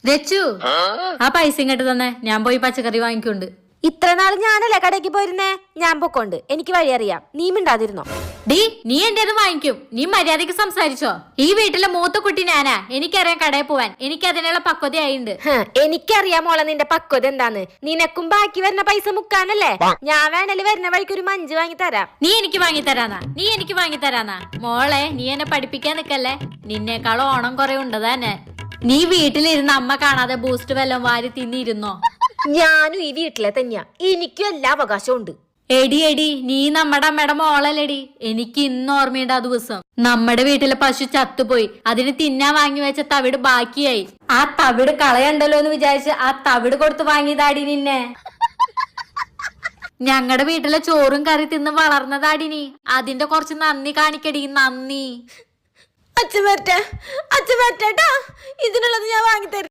രച്ചു ആ പൈസ ഇങ്ങോട്ട് തന്നെ, ഞാൻ പോയി പച്ചക്കറി വാങ്ങിക്കൊണ്ട്. ഇത്ര നാൾ ഞാനല്ലേ കടയ്ക്ക് പോയിരുന്നേ, ഞാൻ പൊക്കോണ്ട് എനിക്ക് വഴി അറിയാം, നീ മിണ്ടാതിരുന്നോ. ഡീ, നീ എന്റെ വാങ്ങിക്കും, നീ മര്യാദക്ക് സംസാരിച്ചോ. ഈ വീട്ടിലെ മൂത്ത കുട്ടി ഞാനാ, എനിക്കറിയാം കടയിൽ പോവാൻ, എനിക്ക് അതിനുള്ള പക്വതയായിണ്ട്. എനിക്കറിയാം മോളെ നിന്റെ പക്വത എന്താന്ന്. നിനക്കും ബാക്കി വരുന്ന പൈസ മുക്കാനല്ലേ, ഞാൻ വേണേല് വരുന്ന വഴിക്ക് ഒരു മഞ്ച് വാങ്ങി തരാം. നീ എനിക്ക് വാങ്ങി തരാന്നാ മോളെ, നീ എന്നെ പഠിപ്പിക്കാൻ നിക്കല്ലേ, നിന്നേക്കാളും ഓണം കുറെ ഉണ്ട് തന്നെ. നീ വീട്ടിലിരുന്ന് അമ്മ കാണാതെ ബൂസ്റ്റ് വല്ലതും വാരി തിന്നിരുന്നോ? ഞാനും ഈ വീട്ടിലെ തന്നെയാ, എനിക്കും എല്ലാ അവകാശവും ഉണ്ട്. എടി നീ നമ്മുടെ അമ്മയുടെ മോളല്ലേടി. എനിക്ക് ഇന്ന് ഓർമ്മയുണ്ട് ആ ദിവസം. നമ്മുടെ വീട്ടിലെ പശു ചത്തുപോയി, അതിന് തിന്നാൻ വാങ്ങി വെച്ച തവിട് ബാക്കിയായി. ആ തവിട് കളയണ്ടല്ലോ എന്ന് വിചാരിച്ച് ആ തവിട് കൊടുത്ത് വാങ്ങിയതാടി നിന്നെ. ഞങ്ങളുടെ വീട്ടിലെ ചോറും കറി തിന്ന് വളർന്നതാടി നീ. അതിന്റെ കുറച്ച് നന്ദി കാണിക്കടി, നന്ദി. അച്ഛൻ വരട്ടെ, അച്ഛൻ വരട്ടെട്ടാ, ഇതിനുള്ളത് ഞാൻ വാങ്ങിത്തരാം.